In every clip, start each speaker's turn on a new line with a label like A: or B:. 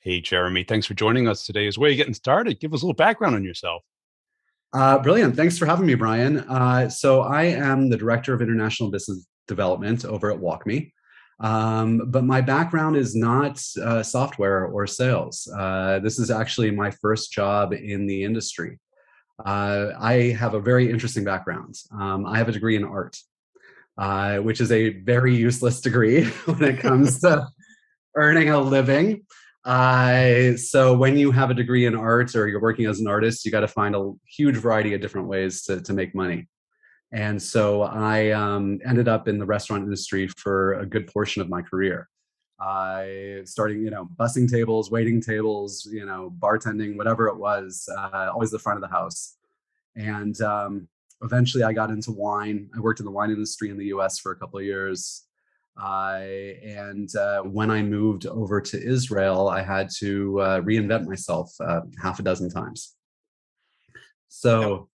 A: Hey, Jeremy, thanks for joining us today. As we're getting started, give us a little background on yourself.
B: Brilliant. Thanks for having me, Brian. So I am the Director of International Business Development over at WalkMe. But my background is not software or sales. This is actually my first job in the industry. I have a very interesting background. I have a degree in art, which is a very useless degree when it comes to earning a living. So when you have a degree in art or you're working as an artist, you got to find a huge variety of different ways to make money. And so I ended up in the restaurant industry for a good portion of my career. I starting, bussing tables, waiting tables, bartending, whatever it was, always the front of the house. And eventually I got into wine. I worked in the wine industry in the US for a couple of years. And when I moved over to Israel, I had to reinvent myself half a dozen times.
A: Now,
B: So,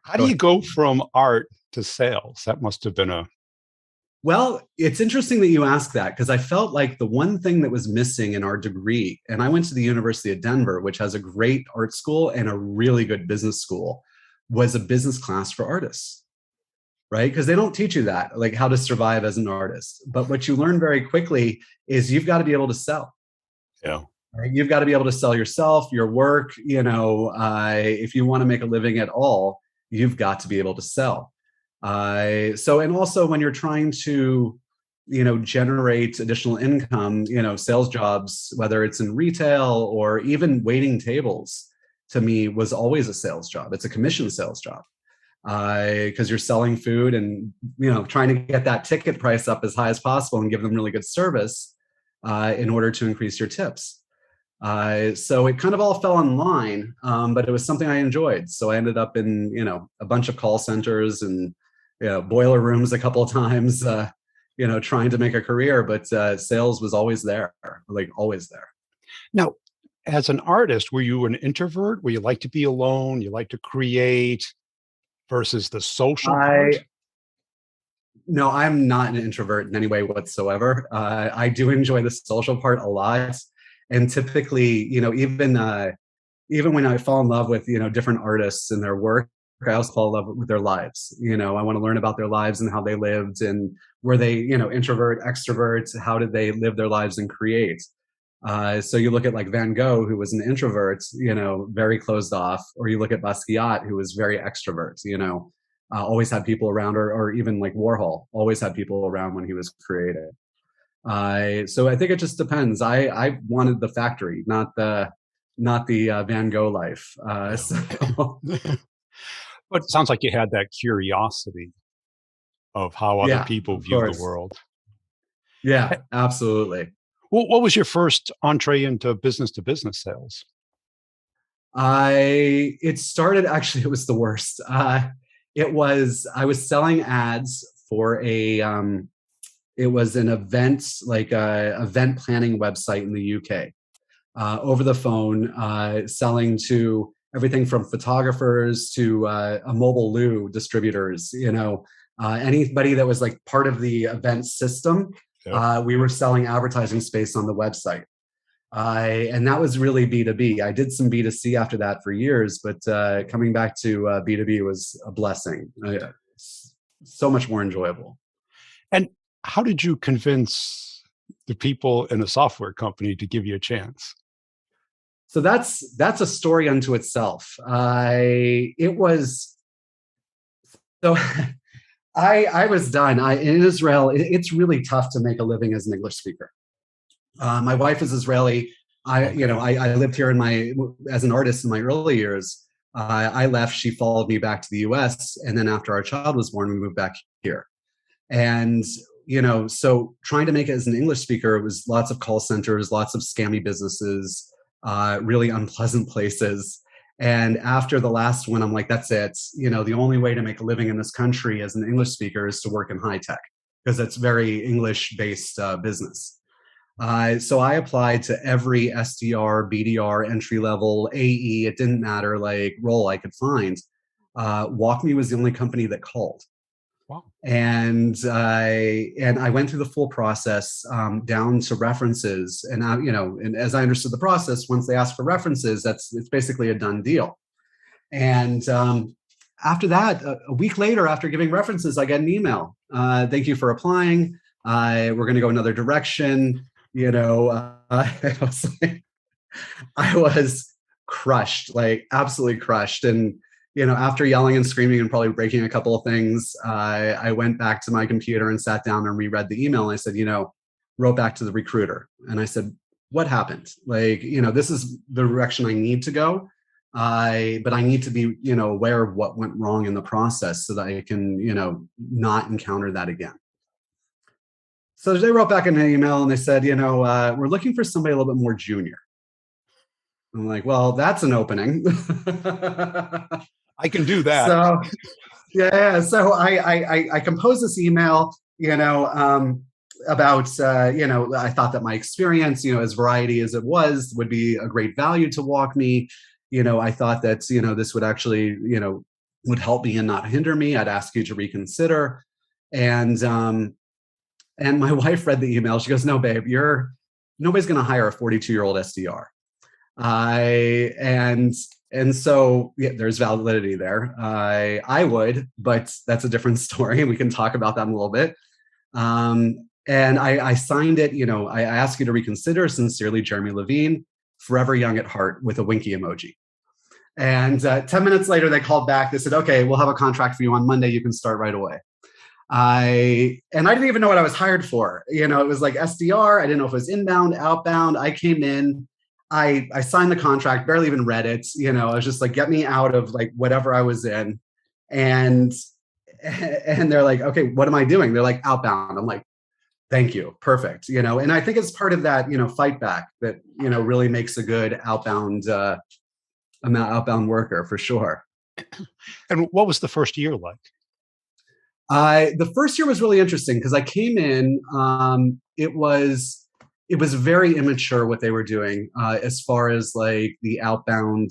A: how do
B: go
A: you
B: ahead.
A: go from art to sales? That must have been a
B: Well, it's interesting that you ask that because I felt like the one thing that was missing in our degree, and I went to the University of Denver, which has a great art school and a really good business school, was a business class for artists, right? Because they don't teach you that, like how to survive as an artist. But what you learn very quickly is you've got to be able to sell.
A: yeah.
B: Right? You've got to be able to sell yourself, your work. If you want to make a living at all, you've got to be able to sell. And also when you're trying to, generate additional income, sales jobs, whether it's in retail or even waiting tables, to me was always a sales job. It's a commission sales job because you're selling food and trying to get that ticket price up as high as possible and give them really good service in order to increase your tips. So it kind of all fell in line, but it was something I enjoyed. So I ended up in, a bunch of call centers and, boiler rooms a couple of times, trying to make a career, but sales was always there, like always there.
A: Now, as an artist, were you an introvert? Were you like to be alone? You like to create versus the social part?
B: I No, I'm not an introvert in any way whatsoever. I do enjoy the social part a lot, and typically, even when I fall in love with different artists and their work, I also fall in love with their lives. I want to learn about their lives and how they lived and were they introvert, extrovert, how did they live their lives and create. So you look at like Van Gogh, who was an introvert, very closed off, or you look at Basquiat, who was very extrovert, always had people around, or even like Warhol, always had people around when he was creating. So I think it just depends. I wanted the factory, not the Van Gogh life.
A: Yeah.
B: So
A: But it sounds like you had that curiosity of how other
B: yeah,
A: people
B: of
A: view the
B: course.
A: world.
B: Yeah, absolutely.
A: What was your first entree into business to business sales?
B: It started actually, it was the worst. I was selling ads for it was an event, like a event planning website in the UK, over the phone, selling to everything from photographers to a mobile loo distributors, anybody that was like part of the event system.
A: Yeah.
B: We were selling advertising space on the website. And that was really B2B. I did some B2C after that for years, but coming back to B2B was a blessing. So much more enjoyable.
A: And how did you convince the people in a software company to give you a chance?
B: So that's a story unto itself. It was so I was done. In Israel, it's really tough to make a living as an English speaker. My wife is Israeli.
A: Okay.
B: I lived here as an artist in my early years. I left. She followed me back to the U.S. And then after our child was born, we moved back here. And so trying to make it as an English speaker, it was lots of call centers, lots of scammy businesses, really unpleasant places. And after the last one, I'm like, that's it. The only way to make a living in this country as an English speaker is to work in high tech because it's very English based business. So I applied to every SDR, BDR, entry level, AE, it didn't matter, like role I could find. WalkMe was the only company that called.
A: Wow.
B: And I went through the full process, down to references. And and as I understood the process, once they ask for references, it's basically a done deal. And after that, a week later, after giving references, I get an email. Thank you for applying. We're going to go another direction. I was like, I was crushed, like absolutely crushed. And after yelling and screaming and probably breaking a couple of things, I went back to my computer and sat down and reread the email. And I said, wrote back to the recruiter, and I said, "What happened? Like, this is the direction I need to go. But I need to be, aware of what went wrong in the process so that I can, not encounter that again." So they wrote back in an email and they said, we're looking for somebody a little bit more junior. I'm like, well, that's an opening.
A: I can do that.
B: So yeah, so I composed this email, about I thought that my experience, as variety as it was, would be a great value to WalkMe. I thought that this would actually would help me and not hinder me. I'd ask you to reconsider. And my wife read the email. She goes, "No, babe, nobody's going to hire a 42-year-old SDR." And so yeah, there's validity there. I would, but that's a different story. We can talk about that in a little bit. And I signed it. I ask you to reconsider. Sincerely, Jeremy Levine, forever young at heart, with a winky emoji. And 10 minutes later, they called back. They said, "Okay, we'll have a contract for you on Monday. You can start right away." I didn't even know what I was hired for. It was like SDR. I didn't know if it was inbound, outbound. I came in, I signed the contract, barely even read it. I was just like, get me out of like whatever I was in. And they're like, "Okay, what am I doing?" They're like, "Outbound." I'm like, "Thank you. Perfect." And I think it's part of that, fight back that, really makes a good outbound worker for sure.
A: And what was the first year like?
B: The first year was really interesting because I came in. It was very immature what they were doing, as far as like the outbound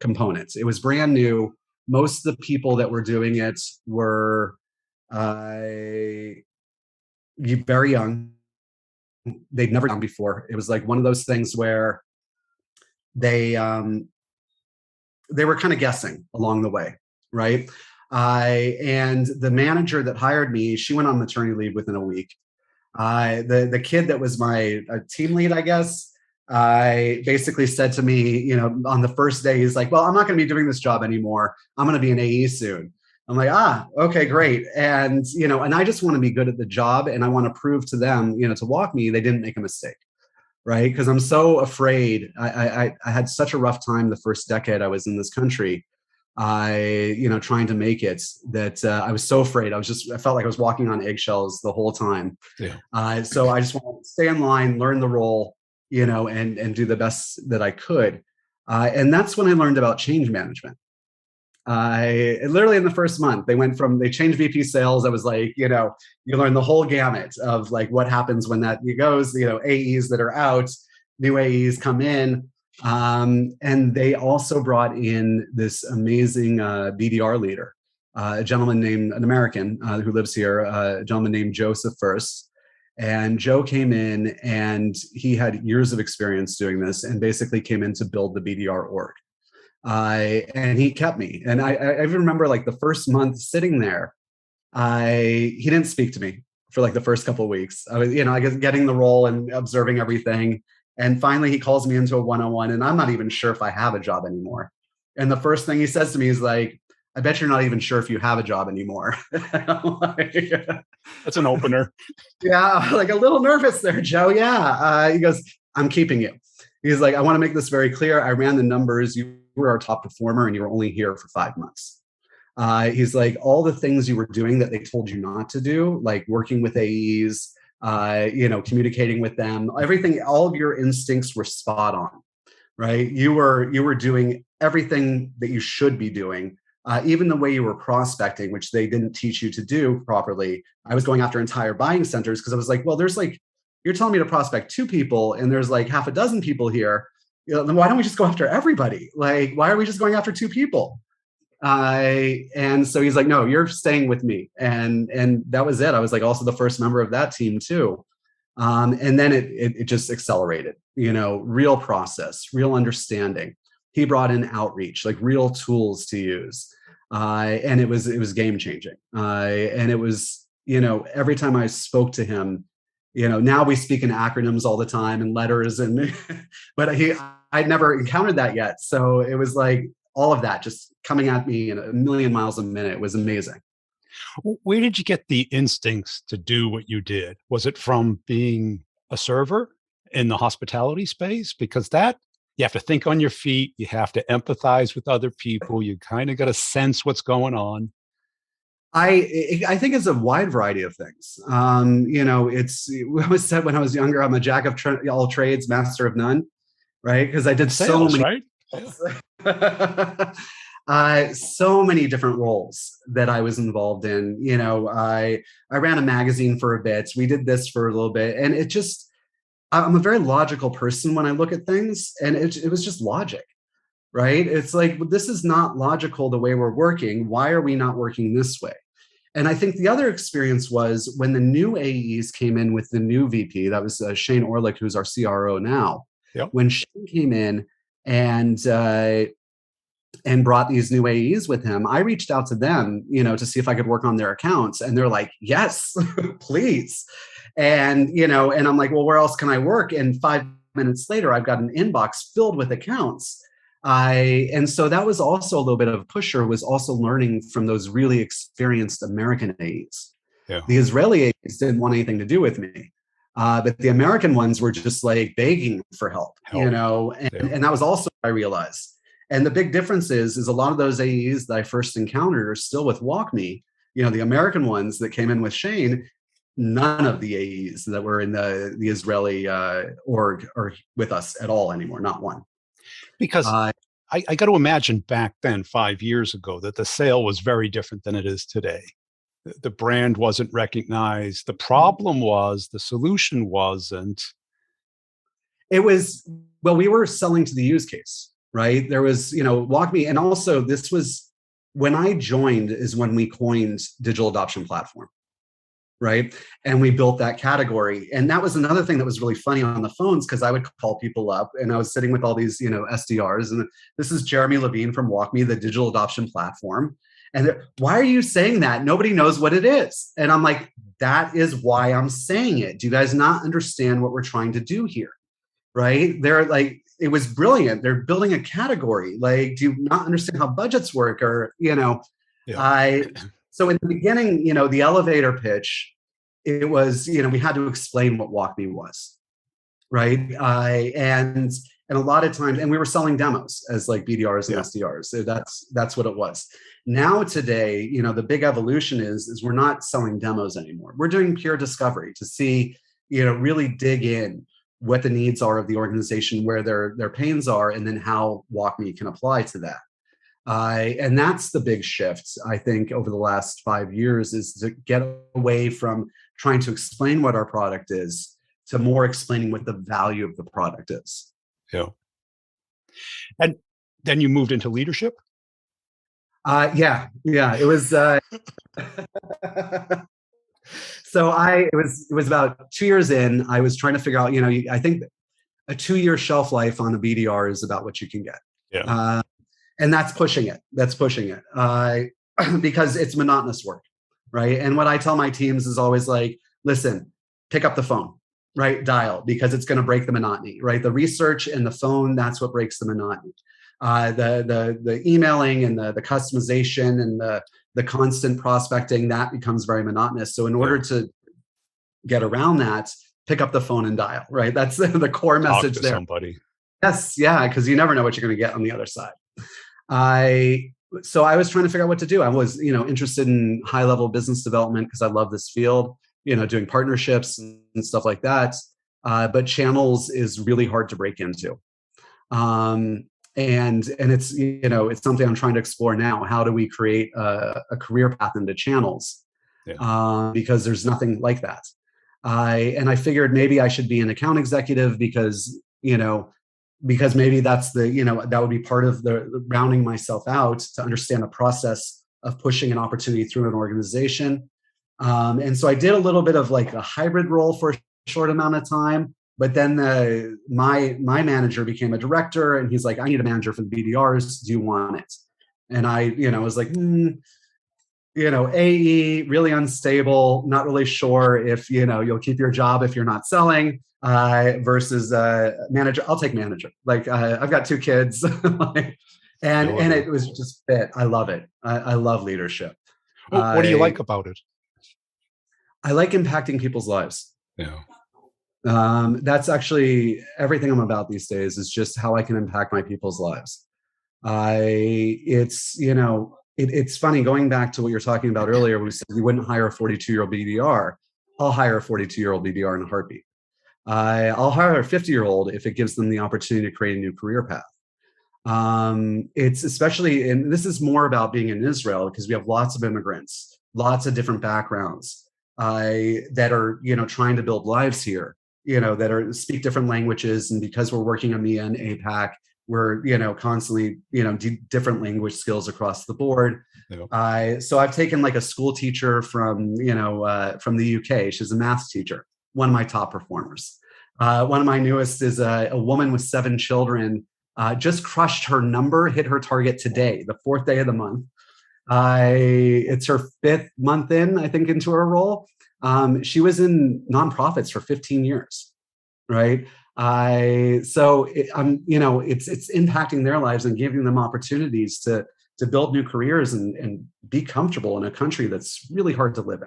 B: components. It was brand new. Most of the people that were doing it were very young. They'd never done before. It was like one of those things where they were kind of guessing along the way, right? And the manager that hired me, she went on maternity leave within a week. The kid that was my team lead, I guess, basically said to me, on the first day, he's like, "Well, I'm not going to be doing this job anymore. I'm going to be an AE soon." I'm like, okay, great. And, and I just want to be good at the job. And I want to prove to them, to WalkMe, they didn't make a mistake. Right. Because I'm so afraid. I had such a rough time the first decade I was in this country. Trying to make it, that I was so afraid. I felt like I was walking on eggshells the whole time.
A: Yeah.
B: So I just wanted to stay in line, learn the role, and do the best that I could. And that's when I learned about change management. Literally in the first month, they changed VP sales. I was like, you learn the whole gamut of like what happens when that goes, AEs that are out, new AEs come in. And they also brought in this amazing BDR leader, an American who lives here, a gentleman named Joseph First. And Joe came in and he had years of experience doing this and basically came in to build the BDR org. And he kept me. And I even remember like the first month sitting there, he didn't speak to me for like the first couple of weeks. I was, I guess getting the role and observing everything. And finally he calls me into a one-on-one and I'm not even sure if I have a job anymore. And the first thing he says to me is like, "I bet you're not even sure if you have a job anymore."
A: That's an opener.
B: Yeah, like a little nervous there, Joe. Yeah. He goes, "I'm keeping you." He's like, "I want to make this very clear. I ran the numbers. You were our top performer and you were only here for 5 months." He's like, "All the things you were doing that they told you not to do, like working with AEs, communicating with them, everything, all of your instincts were spot on, right? You were doing everything that you should be doing. Even the way you were prospecting, which they didn't teach you to do properly. I was going after entire buying centers because I was like, well, there's like, you're telling me to prospect 2 people and there's like half a dozen people here. Then why don't we just go after everybody? Like, why are we just going after 2 people?" And so he's like, no, you're staying with me. And that was it. I was like also the first member of that team too. And then it just accelerated, real process, real understanding. He brought in outreach, like real tools to use. And it was game changing. And it was, every time I spoke to him, now we speak in acronyms all the time and letters and, but I'd never encountered that yet. So it was like all of that just coming at me in a million miles a minute was amazing.
A: Where did you get the instincts to do what you did? Was it from being a server in the hospitality space? Because that you have to think on your feet, you have to empathize with other people, you kind of got to sense what's going on.
B: I think it's a wide variety of things. It's I always said when I was younger, I'm a jack of all trades, master of none, right? Because I did so
A: Sales,
B: many
A: right? Yeah.
B: so many different roles that I was involved in. I ran a magazine for a bit. We did this for a little bit, and I'm a very logical person when I look at things, and it was just logic, right? It's like, this is not logical the way we're working. Why are we not working this way? And I think the other experience was when the new AEs came in with the new VP, that was Shane Orlick, who's our CRO now.
A: Yep.
B: When Shane came in and brought these new AEs with him, I reached out to them, to see if I could work on their accounts. And they're like, yes, please. And I'm like, well, where else can I work? And 5 minutes later, I've got an inbox filled with accounts. And so that was also a little bit of a pusher, was also learning from those really experienced American AEs.
A: Yeah.
B: The Israeli AEs didn't want anything to do with me. But the American ones were just like begging for help. And that was also what I realized. And the big difference is a lot of those AEs that I first encountered are still with WalkMe. The American ones that came in with Shane, none of the AEs that were in the Israeli org are with us at all anymore, not one.
A: Because I got to imagine back then, 5 years ago, that the sale was very different than it is today. The brand wasn't recognized. The problem was the solution wasn't.
B: It was, well, we were selling to the use case, right? There was, WalkMe. And also this was when I joined is when we coined digital adoption platform. Right. And we built that category. And that was another thing that was really funny on the phones, because I would call people up and I was sitting with all these, SDRs. And this is Jeremy Levine from WalkMe, the digital adoption platform. And why are you saying that? Nobody knows what it is. And I'm like, that is why I'm saying it. Do you guys not understand what we're trying to do here? Right. They're like, it was brilliant. They're building a category. Like, do you not understand how budgets work? Or,
A: Yeah.
B: So in the beginning, the elevator pitch, it was, we had to explain what WalkMe was, right? And a lot of times, and we were selling demos as like BDRs and SDRs. So that's what it was. Now today, the big evolution is we're not selling demos anymore. We're doing pure discovery to see, really dig in what the needs are of the organization, where their pains are, and then how WalkMe can apply to that. And that's the big shift, I think, over the last 5 years, is to get away from trying to explain what our product is to more explaining what the value of the product is.
A: Yeah. And then you moved into leadership?
B: Yeah. It was so it was about 2 years in. I was trying to figure out, I think a 2-year shelf life on a BDR is about what you can get.
A: Yeah.
B: And that's pushing it. Because it's monotonous work, right? And what I tell my teams is always like, listen, pick up the phone, right? Dial, because it's going to break the monotony, right? The research and the phone, that's what breaks the monotony. The emailing and the customization and the constant prospecting, that becomes very monotonous. So in order to get around that, pick up the phone and dial, right? That's the core message there.
A: Somebody.
B: Yes, yeah, because you never know what you're going to get on the other side. So I was trying to figure out what to do. I was, interested in high-level business development because I love this field, doing partnerships and stuff like that. But channels is really hard to break into. And it's, it's something I'm trying to explore now. How do we create a career path into channels? Yeah. Because there's nothing like that. And I figured maybe I should be an account executive because, because maybe that's that would be part of the rounding myself out to understand the process of pushing an opportunity through an organization. And so I did a little bit of like a hybrid role for a short amount of time, but then my manager became a director, and he's like, I need a manager for the BDRs. Do you want it? And I, was like, AE, really unstable, not really sure if, you'll keep your job if you're not selling, versus manager. I'll take manager. Like, I've got 2 kids. and it was just fit. I love it. I love leadership.
A: What do you like about it?
B: I like impacting people's lives.
A: Yeah.
B: That's actually everything I'm about these days, is just how I can impact my people's lives. It's funny, going back to what you're talking about earlier, we said we wouldn't hire a 42-year-old BDR. I'll hire a 42-year-old BDR in a heartbeat. I'll hire a 50-year-old if it gives them the opportunity to create a new career path. It's especially, and this is more about being in Israel, because we have lots of immigrants, lots of different backgrounds that are, trying to build lives here, that speak different languages. And because we're working EMEA and APAC, we're, constantly, different language skills across the board. Yeah. So I've taken like a school teacher from the UK. She's a math teacher, one of my top performers. One of my newest is a woman with 7 children, just crushed her number, hit her target today, the 4th day of the month. It's her 5th month in, I think, into her role. She was in nonprofits for 15 years, right? It's impacting their lives and giving them opportunities to build new careers and be comfortable in a country that's really hard to live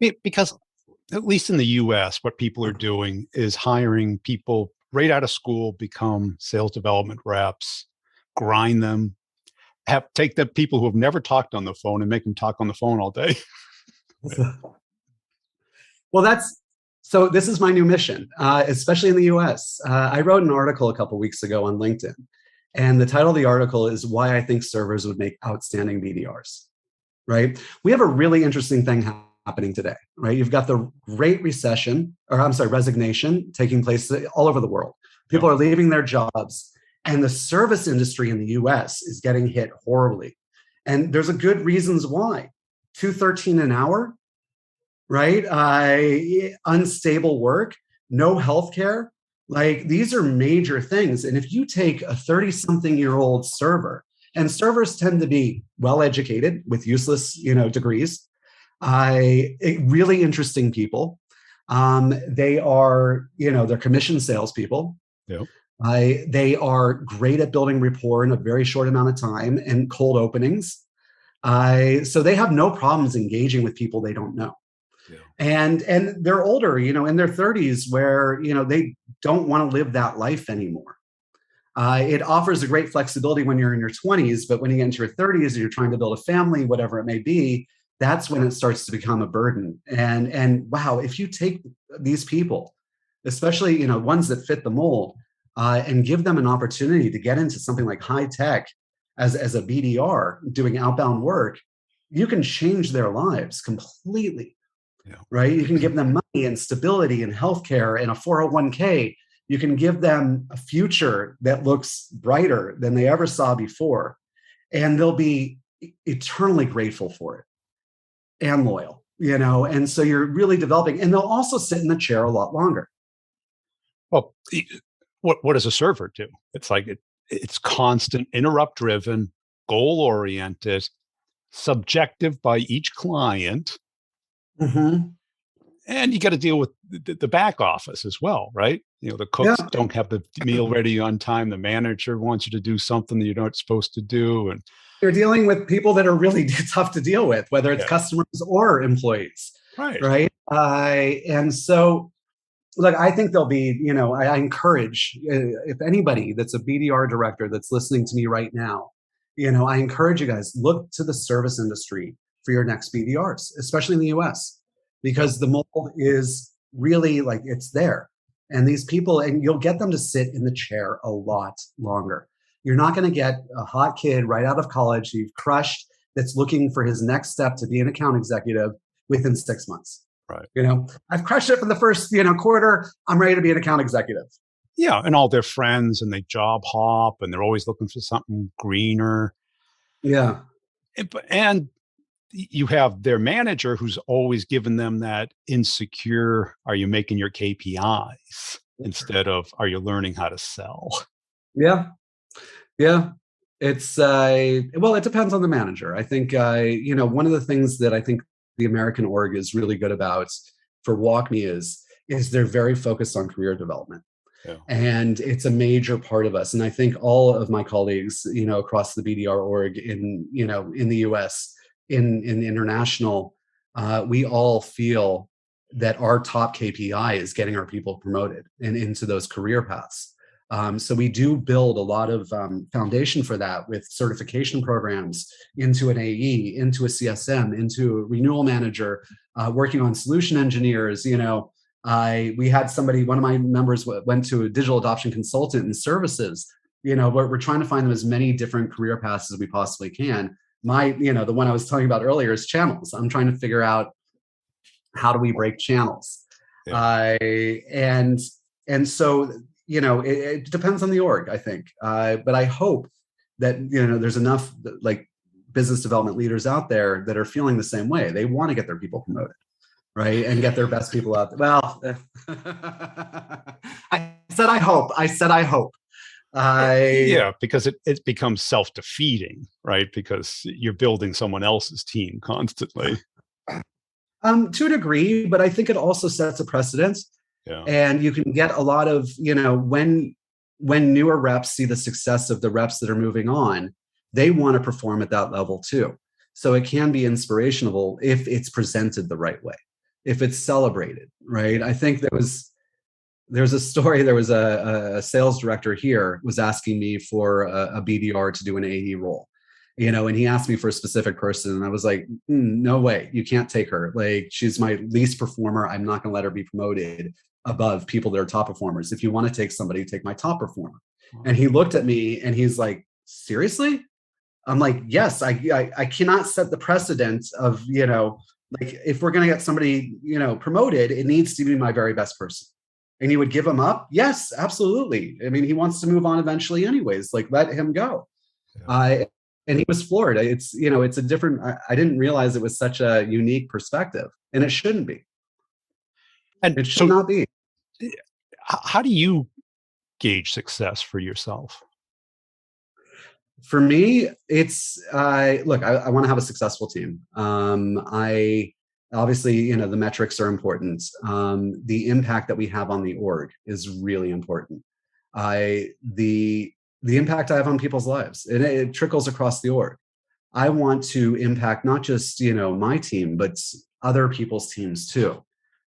B: in.
A: Because at least in the US, what people are doing is hiring people right out of school, become sales development reps, grind them, take the people who have never talked on the phone and make them talk on the phone all day.
B: Well, so this is my new mission, especially in the US. I wrote an article a couple of weeks ago on LinkedIn, and the title of the article is Why I Think Servers Would Make Outstanding BDRs, right? We have a really interesting thing happening today, right? You've got the Great resignation taking place all over the world. People are leaving their jobs, and the service industry in the US is getting hit horribly. And there's a good reasons why. $213 an hour, right? Unstable work, no healthcare. Like, these are major things. And if you take a 30-something-year-old server, and servers tend to be well-educated with useless, degrees, really interesting people. They are, they're commission salespeople. Yep. They are great at building rapport in a very short amount of time and cold openings. So they have no problems engaging with people they don't know. Yeah. And they're older, in their 30s, where, they don't want to live that life anymore. It offers a great flexibility when you're in your 20s, but when you get into your 30s and you're trying to build a family, whatever it may be, that's when it starts to become a burden. And wow, if you take these people, especially, ones that fit the mold, and give them an opportunity to get into something like high tech as a BDR doing outbound work, you can change their lives completely. Yeah. Right? You can give them money and stability and healthcare and a 401k. You can give them a future that looks brighter than they ever saw before. And they'll be eternally grateful for it and loyal, and so you're really developing, and they'll also sit in the chair a lot longer.
A: Well, what does a server do? It's like it's constant, interrupt driven, goal oriented, subjective by each client. Mm-hmm. And you got to deal with the back office as well, right? The cooks don't have the meal ready on time. The manager wants you to do something that you're not supposed to do. And
B: you're dealing with people that are really tough to deal with, whether it's customers or employees. Right. And so, look, I think there'll be, I encourage, if anybody that's a BDR director that's listening to me right now, I encourage you guys, look to the service industry for your next BDRs, especially in the US, because the mold is really like, it's there. And these people, and you'll get them to sit in the chair a lot longer. You're not going to get a hot kid right out of college you've crushed that's looking for his next step to be an account executive within 6 months. Right. I've crushed it for the first, quarter. I'm ready to be an account executive.
A: Yeah, and all their friends, and they job hop, and they're always looking for something greener.
B: Yeah.
A: And you have their manager who's always given them that insecure, are you making your KPIs instead of, are you learning how to sell?
B: Yeah. Yeah. It's well, it depends on the manager. I think one of the things that I think the American org is really good about for WalkMe is they're very focused on career development.
A: Yeah.
B: And it's a major part of us. And I think all of my colleagues, across the BDR org in the US, in international, we all feel that our top KPI is getting our people promoted and into those career paths. So we do build a lot of foundation for that with certification programs into an AE, into a CSM, into a renewal manager, working on solution engineers. We had somebody, one of my members went to a digital adoption consultant and services. We're trying to find them as many different career paths as we possibly can. The one I was telling you about earlier is channels. I'm trying to figure out how do we break channels.
A: Yeah.
B: And so it depends on the org, I think. But I hope that there's enough like business development leaders out there that are feeling the same way. They want to get their people promoted, right, and get their best people out there. Well, I said I hope.
A: Yeah, because it becomes self-defeating, right? Because you're building someone else's team constantly.
B: To a degree, but I think it also sets a precedent.
A: Yeah.
B: And you can get a lot of, when newer reps see the success of the reps that are moving on, they want to perform at that level too. So it can be inspirational if it's presented the right way, if it's celebrated, right? I think there's a story. There was a sales director here was asking me for a BDR to do an AE role, and he asked me for a specific person. And I was like, no way, you can't take her. Like, she's my least performer. I'm not going to let her be promoted above people that are top performers. If you want to take somebody, take my top performer. And he looked at me and he's like, seriously? I'm like, yes, I cannot set the precedent of, like, if we're going to get somebody, promoted, it needs to be my very best person. And you would give him up? Yes, absolutely. I mean, he wants to move on eventually anyways, like, let him go. Yeah. And he was floored. It's a different, I didn't realize it was such a unique perspective, and it shouldn't be.
A: And
B: it should not be.
A: How do you gauge success for yourself?
B: For me, it's look, I want to have a successful team. I obviously, the metrics are important. The impact that we have on the org is really important. The impact I have on people's lives, and it trickles across the org. I want to impact not just my team, but other people's teams too.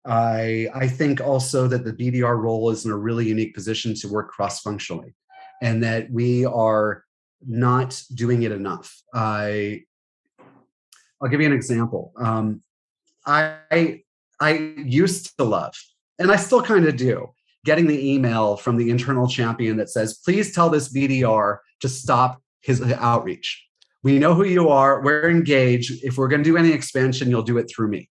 B: I think also that the BDR role is in a really unique position to work cross-functionally, and that we are not doing it enough. I'll give you an example. I used to love, and I still kind of do, getting the email from the internal champion that says, please tell this BDR to stop his outreach. We know who you are. We're engaged. If we're going to do any expansion, you'll do it through me.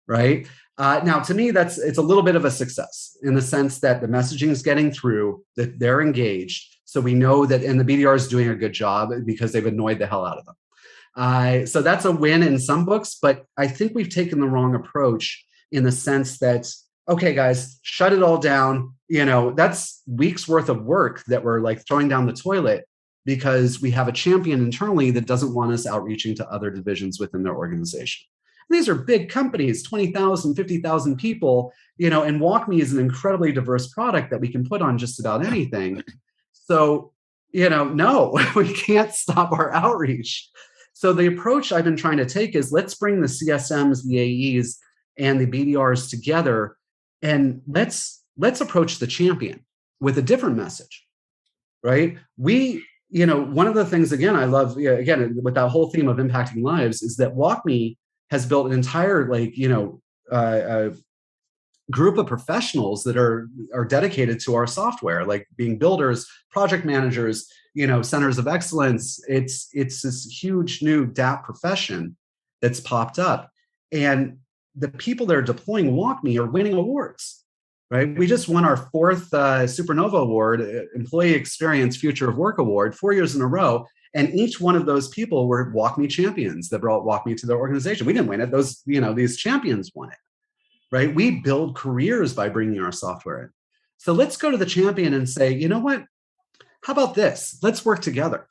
B: Right? Now, to me, it's a little bit of a success in the sense that the messaging is getting through, that they're engaged. So we know that, and the BDR is doing a good job because they've annoyed the hell out of them. So that's a win in some books, but I think we've taken the wrong approach in the sense that, okay, guys, shut it all down. That's weeks worth of work that we're like throwing down the toilet because we have a champion internally that doesn't want us outreaching to other divisions within their organization. These are big companies, 20,000, 50,000 people, and WalkMe is an incredibly diverse product that we can put on just about anything. So, no, we can't stop our outreach. So the approach I've been trying to take is let's bring the CSMs, the AEs, and the BDRs together, and let's approach the champion with a different message, right? One of the things, again, I love, again, with that whole theme of impacting lives is that WalkMe has built an entire group of professionals that are dedicated to our software, like being builders, project managers, centers of excellence. It's this huge new DAP profession that's popped up, and the people that are deploying WalkMe are winning awards. right? We just won our fourth Supernova Award, Employee Experience Future of Work Award, 4 years in a row. And each one of those people were WalkMe champions that brought WalkMe to their organization. We didn't win it; those, these champions won it, right? We build careers by bringing our software in. So let's go to the champion and say, you know what? How about this? Let's work together,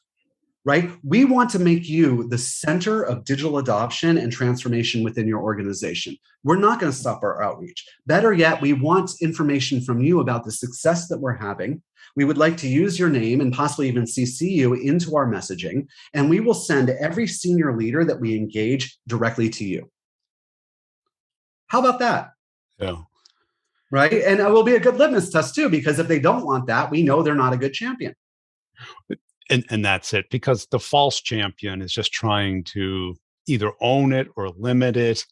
B: right? We want to make you the center of digital adoption and transformation within your organization. We're not going to stop our outreach. Better yet, we want information from you about the success that we're having. We would like to use your name and possibly even CC you into our messaging, and we will send every senior leader that we engage directly to you. How about that?
A: Yeah.
B: Right? And it will be a good litmus test too, because if they don't want that, we know they're not a good champion.
A: And that's it, because the false champion is just trying to either own it or limit it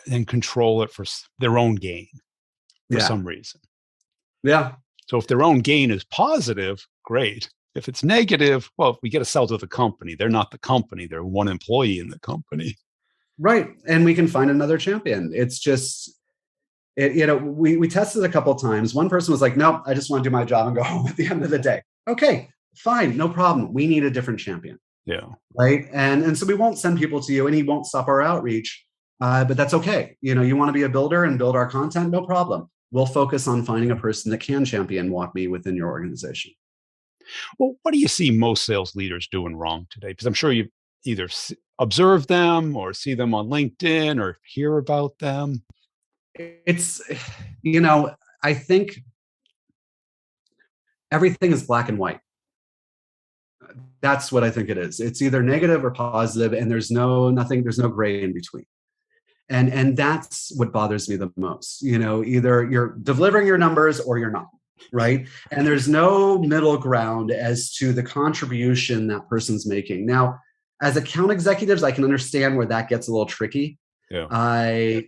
A: and control it for their own gain for some reason.
B: Yeah.
A: So if their own gain is positive, great. If it's negative, well, we get to sell to the company. They're not the company. They're one employee in the company.
B: Right. And we can find another champion. It's just, we tested a couple of times. One person was like, no, I just want to do my job and go home at the end of the day. Okay, fine, no problem. We need a different champion.
A: Yeah.
B: Right. And so we won't send people to you, and he won't stop our outreach. But that's okay. You want to be a builder and build our content? No problem. We'll focus on finding a person that can champion WalkMe within your organization.
A: Well, what do you see most sales leaders doing wrong today? Because I'm sure you've either observed them or see them on LinkedIn or hear about them.
B: It's, I think everything is black and white. That's what I think it is. It's either negative or positive, and there's no gray in between. And that's what bothers me the most. Either you're delivering your numbers or you're not, right? And there's no middle ground as to the contribution that person's making. Now, as account executives, I can understand where that gets a little tricky.
A: Yeah.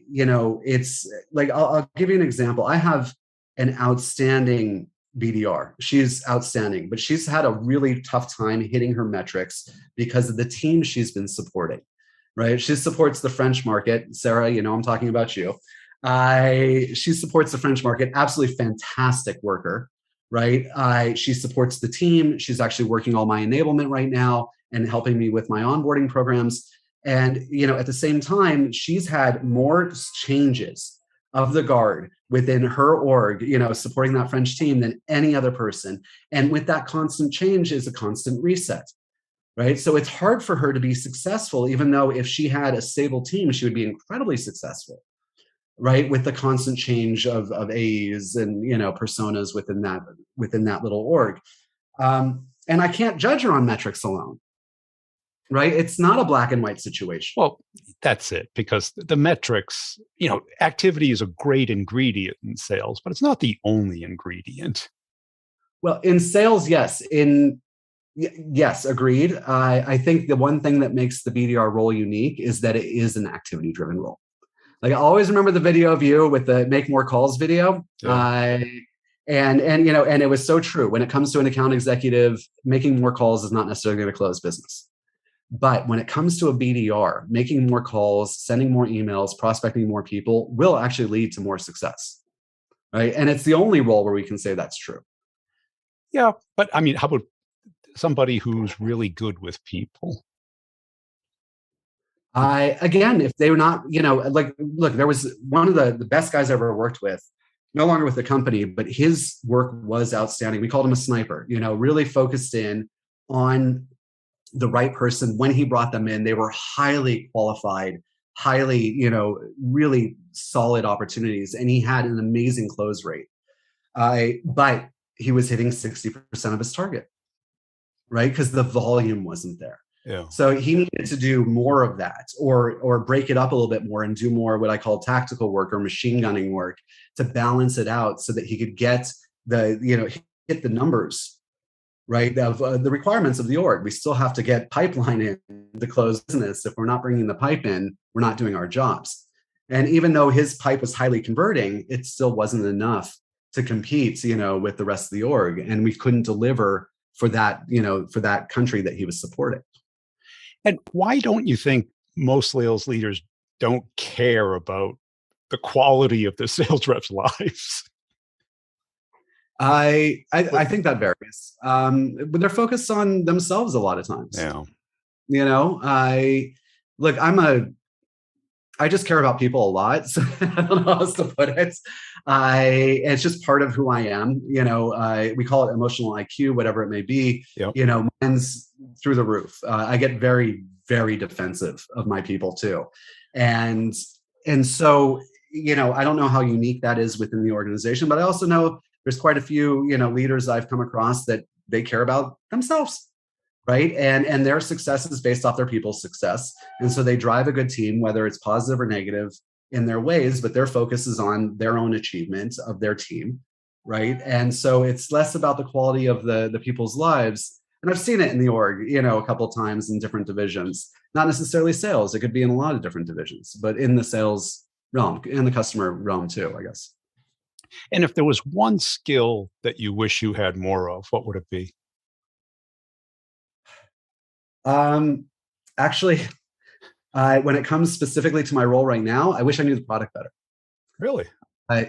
B: It's like, I'll give you an example. I have an outstanding BDR. She's outstanding, but she's had a really tough time hitting her metrics because of the team she's been supporting, right? She supports the French market. Sarah, I'm talking about you. She supports the French market, absolutely fantastic worker, right? She supports the team. She's actually working all my enablement right now and helping me with my onboarding programs. And, at the same time, she's had more changes of the guard within her org, supporting that French team than any other person. And with that constant change is a constant reset, right? So it's hard for her to be successful, even though if she had a stable team, she would be incredibly successful, right? With the constant change of AEs and, personas within that little org. And I can't judge her on metrics alone. Right? It's not a black and white situation.
A: Well, that's it, because the metrics, activity is a great ingredient in sales, but it's not the only ingredient.
B: Well, in sales, yes. Yes, agreed. I think the one thing that makes the BDR role unique is that it is an activity-driven role. Like, I always remember the video of you with the make more calls video. Yeah. And it was so true. When it comes to an account executive, making more calls is not necessarily going to close business. But when it comes to a BDR, making more calls, sending more emails, prospecting more people will actually lead to more success, right? And it's the only role where we can say that's true.
A: Yeah, but I mean, how about somebody who's really good with people?
B: Again, if they were not, look, there was one of the best guys I ever worked with, no longer with the company, but his work was outstanding. We called him a sniper, really focused in on the right person. When he brought them in, they were highly qualified, highly, really solid opportunities. And he had an amazing close rate. But he was hitting 60% of his target, right? Because the volume wasn't there.
A: Yeah.
B: So he needed to do more of that, or break it up a little bit more and do more what I call tactical work or machine gunning work to balance it out so that he could get hit the numbers, right, of the requirements of the org. We still have to get pipeline in to close business. If we're not bringing the pipe in, we're not doing our jobs. And even though his pipe was highly converting, it still wasn't enough to compete, with the rest of the org. And we couldn't deliver for that, for that country that he was supporting.
A: And why don't you think most sales leaders don't care about the quality of the sales reps' lives?
B: I think that varies. But they're focused on themselves a lot of times.
A: Yeah.
B: You know, I just care about people a lot. So I don't know how else to put it. It's just part of who I am. You know, we call it emotional IQ, whatever it may be.
A: Yep.
B: You know, mine's through the roof. I get very, very defensive of my people too, and so you know, I don't know how unique that is within the organization, but I also know there's quite a few leaders I've come across that they care about themselves, right? And their success is based off their people's success. And so they drive a good team, whether it's positive or negative in their ways, but their focus is on their own achievement of their team, right? And so it's less about the quality of the people's lives. And I've seen it in the org, a couple of times in different divisions, not necessarily sales. It could be in a lot of different divisions, but in the sales realm, in the customer realm too, I guess.
A: And if there was one skill that you wish you had more of, what would it be?
B: Um, Actually, when it comes specifically to my role right now, I wish I knew the product better.
A: Really?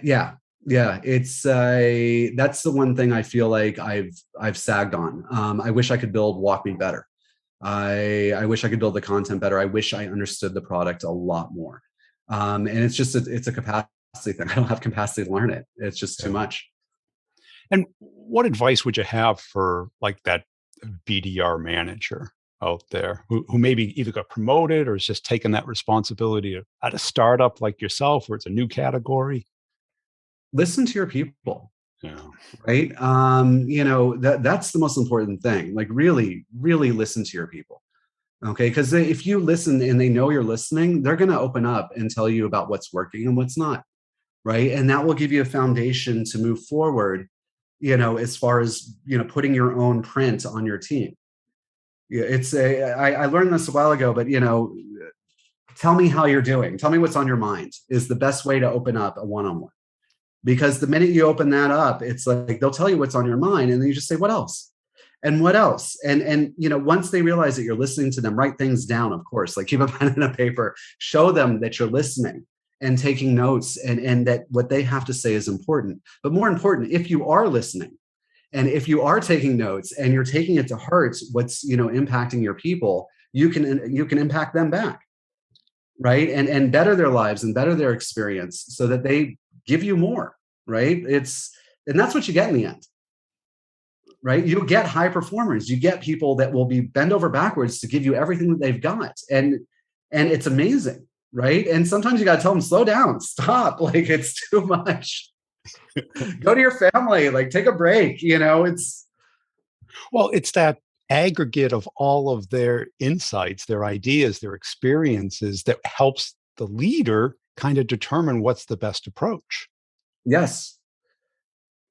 B: Yeah. It's that's the one thing I feel like I've sagged on. I wish I could build WalkMe better. I wish I could build the content better. I wish I understood the product a lot more. And it's just it's a capacity thing. I don't have capacity to learn it. It's just too
A: Yeah.
B: much.
A: And what advice would you have for like that BDR manager out there who maybe either got promoted or is just taking that responsibility at a startup like yourself, where it's a new category?
B: Listen to your people,
A: Yeah.
B: right? That's the most important thing. Like really, really listen to your people. Okay, because if you listen and they know you're listening, they're going to open up and tell you about what's working and what's not, right? And that will give you a foundation to move forward, as far as, putting your own print on your team. Yeah, I learned this a while ago, but, tell me how you're doing. Tell me what's on your mind is the best way to open up a one-on-one. Because the minute you open that up, it's like they'll tell you what's on your mind. And then you just say, what else? And what else? And once they realize that you're listening to them, write things down, of course, like keep a pen and a paper, show them that you're listening and taking notes and that what they have to say is important. But more important, if you are listening and if you are taking notes and you're taking it to heart, what's impacting your people, you can impact them back, right? And better their lives and better their experience so that they give you more, right? And that's what you get in the end, right? You get high performers. You get people that will be bent over backwards to give you everything that they've got. And it's amazing, right? And sometimes you got to tell them, slow down, stop. Like it's too much. Go to your family, like take a break.
A: Well, it's that aggregate of all of their insights, their ideas, their experiences that helps the leader kind of determine what's the best approach.
B: Yes.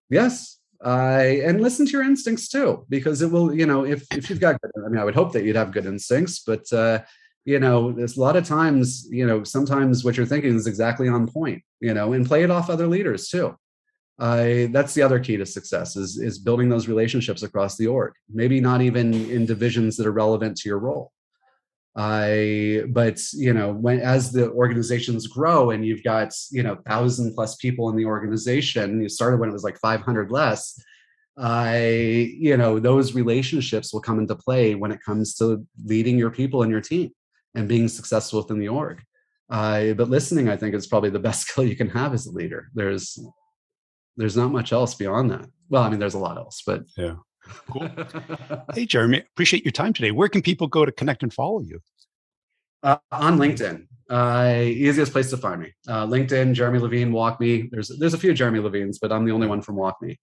B: Yes. And listen to your instincts too, because it will, if you've got, I would hope that you'd have good instincts, but, there's a lot of times, sometimes what you're thinking is exactly on point, and play it off other leaders too. That's the other key to success is building those relationships across the org, maybe not even in divisions that are relevant to your role. But as the organizations grow and you've got 1,000+ people in the organization, you started when it was like 500 less. Those relationships will come into play when it comes to leading your people and your team and being successful within the org. But listening, I think, is probably the best skill you can have as a leader. There's not much else beyond that. Well, there's a lot else, but
A: yeah. Cool. Hey, Jeremy, appreciate your time today. Where can people go to connect and follow you?
B: On LinkedIn, easiest place to find me. LinkedIn, Jeremy Levine, WalkMe. There's a few Jeremy Levines, but I'm the only one from WalkMe.